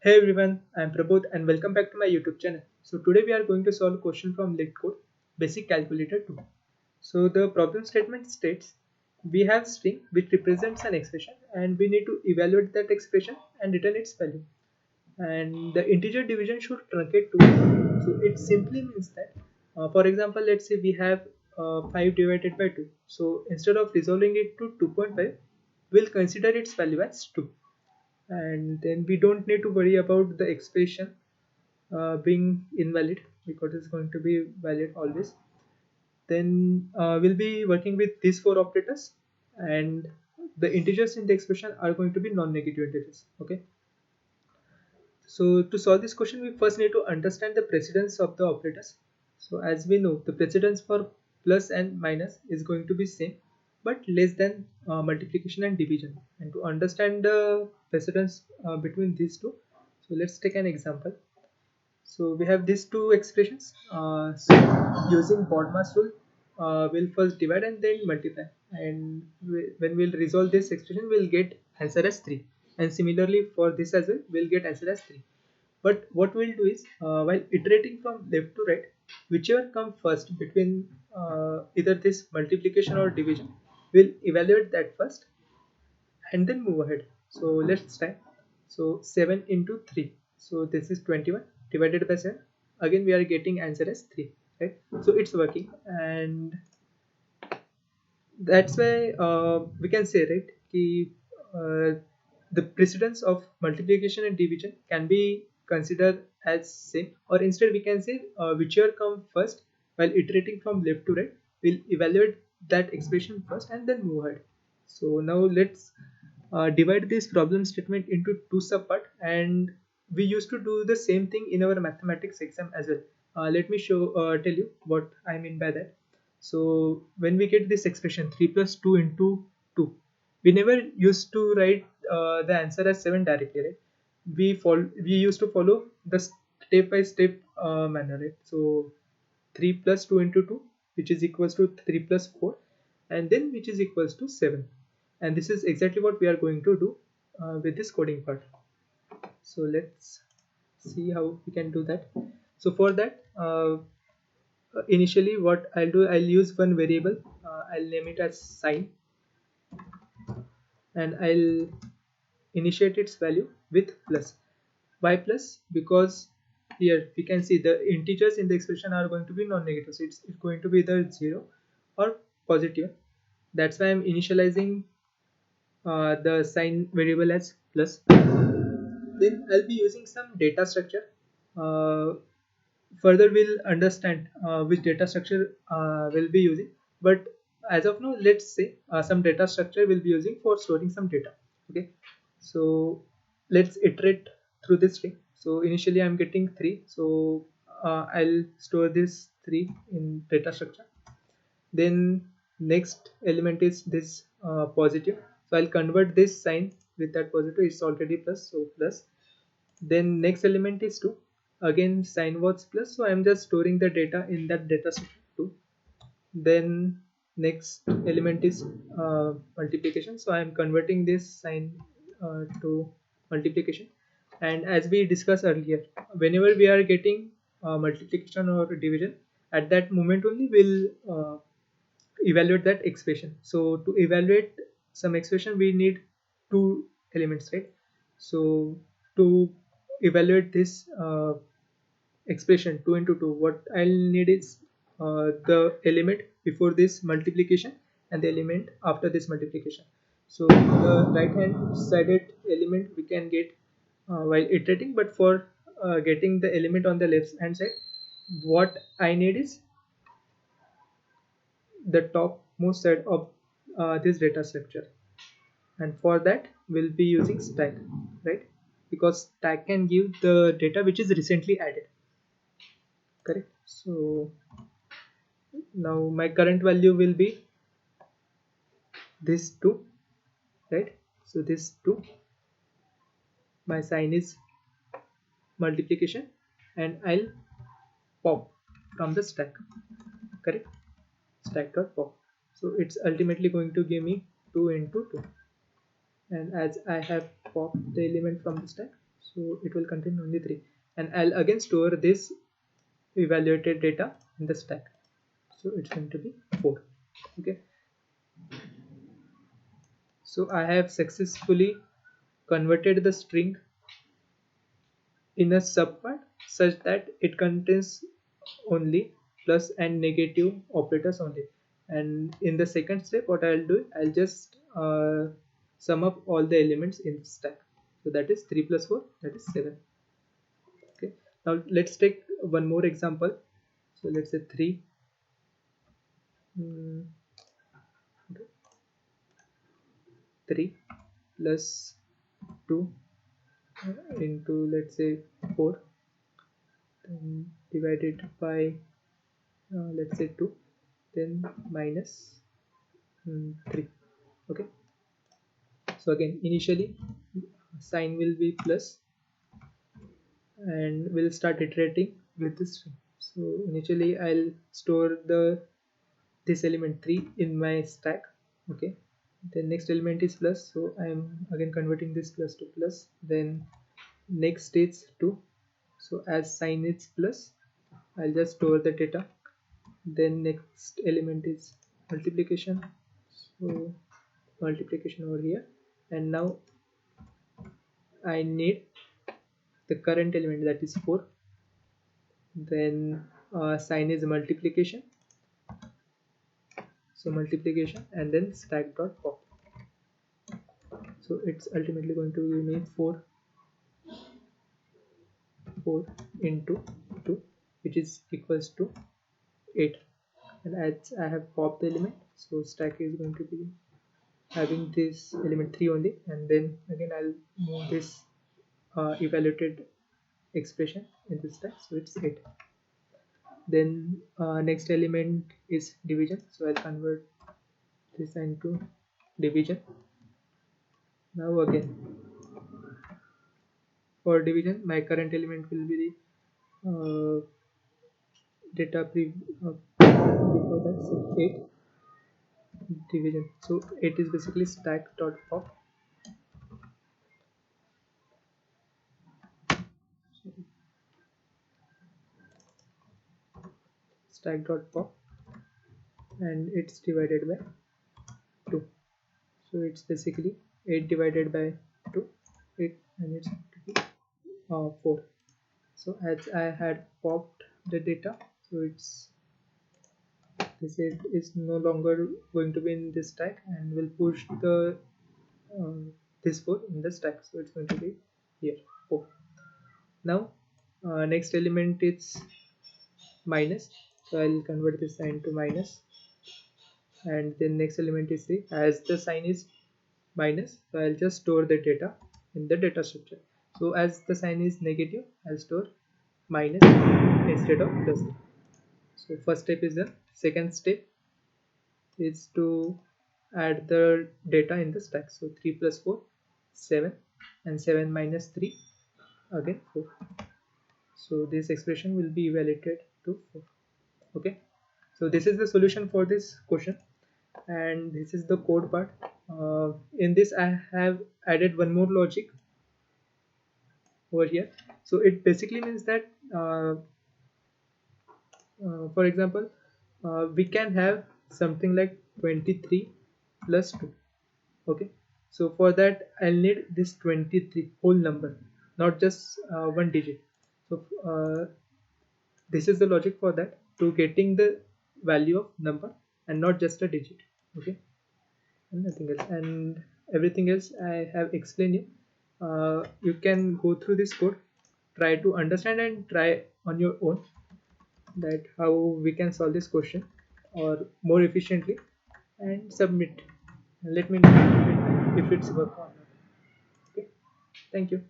Hey everyone, I am Prabodh and welcome back to my YouTube channel. So today we are going to solve a question from LeetCode, Basic Calculator 2. So the problem statement states we have string which represents an expression and we need to evaluate that expression and return its value. And the integer division should truncate to 1. So it simply means that, for example, let's say we have 5 divided by 2. So instead of resolving it to 2.5, we'll consider its value as 2, and then we don't need to worry about the expression being invalid because it's going to be valid always. Then we'll be working with these four operators, and the integers in the expression are going to be non-negative integers. Okay, so to solve this question we first need to understand the precedence of the operators. So as we know, the precedence for plus and minus is going to be same but less than multiplication and division. And to understand the precedence between these two, so let's take an example. So we have these two expressions. So using BODMAS rule, we'll first divide and then multiply. And when we'll resolve this expression, we'll get answer as 3. And similarly for this as well, we'll get answer as 3. But what we'll do is, while iterating from left to right, whichever comes first between either this multiplication or division, we'll evaluate that first and then move ahead. So let's try. So 7 into 3. So this is 21 divided by 7. Again, we are getting answer as 3, right? So it's working, and that's why we can say, right, ki, the precedence of multiplication and division can be considered as same, or instead we can say whichever come first while iterating from left to right, we'll evaluate that expression first and then move ahead. So now let's divide this problem statement into two subpart, and we used to do the same thing in our mathematics exam as well. Let me tell you what I mean by that. So when we get this expression 3 plus 2 into 2, we never used to write the answer as 7 directly, right? We used to follow the step by step manner, right? So 3 plus 2 into 2, which is equals to 3 plus 4, and then which is equals to 7. And this is exactly what we are going to do with this coding part. So let's see how we can do that. So for that, initially what I'll do, I'll use one variable. I'll name it as sign, and I'll initiate its value with plus. Why plus? Because here we can see the integers in the expression are going to be non-negative, so it's going to be either 0 or positive. That's why I'm initializing the sign variable as plus. Then I'll be using some data structure. uh, Further we'll understand which data structure we'll be using, but as of now let's say some data structure we'll be using for storing some data. Okay, so let's iterate through this string. So initially I'm getting 3, so I'll store this 3 in data structure. Then next element is this positive, so I'll convert this sign with that positive. It's already plus, so plus. Then next element is 2. Again sign was plus, so I'm just storing the data in that data set 2. Then next element is multiplication, so I'm converting this sign to multiplication. And as we discussed earlier, whenever we are getting multiplication or division, at that moment only we'll evaluate that expression. So to evaluate some expression we need two elements, right? So to evaluate this expression 2 into 2, what I'll need is the element before this multiplication and the element after this multiplication. So the right hand sided element we can get while iterating, but for getting the element on the left hand side, what I need is the topmost side of this data structure. And for that we'll be using stack, right? Because stack can give the data which is recently added, correct? So now my current value will be this 2, right? So this 2, my sign is multiplication, and I'll pop from the stack, correct? Stack dot pop. So it's ultimately going to give me 2 into 2. And as I have popped the element from the stack, so it will contain only 3, and I'll again store this evaluated data in the stack, so it's going to be 4. Okay, so I have successfully converted the string in a subpart such that it contains only plus and negative operators only. And in the second step, what I'll do, I'll just sum up all the elements in the stack. So that is 3 plus 4, that is 7. Okay, now let's take one more example. So let's say 3 mm, 3 plus 2 into, let's say, 4, then divided by let's say 2, then minus 3. Okay, so again initially sign will be plus, and we'll start iterating with this string. So initially I'll store this element 3 in my stack. Okay, the next element is plus, so I'm again converting this plus to plus. Then next is 2, so as sign is plus, I'll just store the data. Then next element is multiplication, so multiplication over here, and now I need the current element, that is 4. Then sign is multiplication, so multiplication, and then stack dot pop. So it's ultimately going to give me 4 into 2, which is equals to 8. And as I have popped the element, so stack is going to be having this element 3 only, and then again I'll move this evaluated expression in the stack, so it's 8. Then next element is division, so I'll convert this into division. Now again for division, my current element will be the data before that, so 8 division, so 8 is basically stack dot pop. Stack dot pop, and it's divided by 2, so it's basically 8 divided by 2, 8, and it's going to be 4. So as I had popped the data, so it's this 8 is no longer going to be in this stack, and will push the this 4 in the stack, so it's going to be here 4. Now next element is minus, so I'll convert this sign to minus, and then next element is 3. As the sign is minus, so I'll just store the data in the data structure. So as the sign is negative, I'll store minus instead of plus. So first step is done. Second step is to add the data in the stack. So 3 plus 4, 7, and 7 minus 3, again 4. So this expression will be evaluated to 4. Okay, so this is the solution for this question, and this is the code part. In this I have added one more logic over here. So it basically means that for example, we can have something like 23 plus 2. Okay, so for that I'll need this 23 whole number, not just one digit. So this is the logic for that, to getting the value of number and not just a digit. Okay, and nothing else, and everything else I have explained you. You can go through this code, try to understand and try on your own that how we can solve this question or more efficiently, and submit. Let me know if it's work or not. Okay, thank you.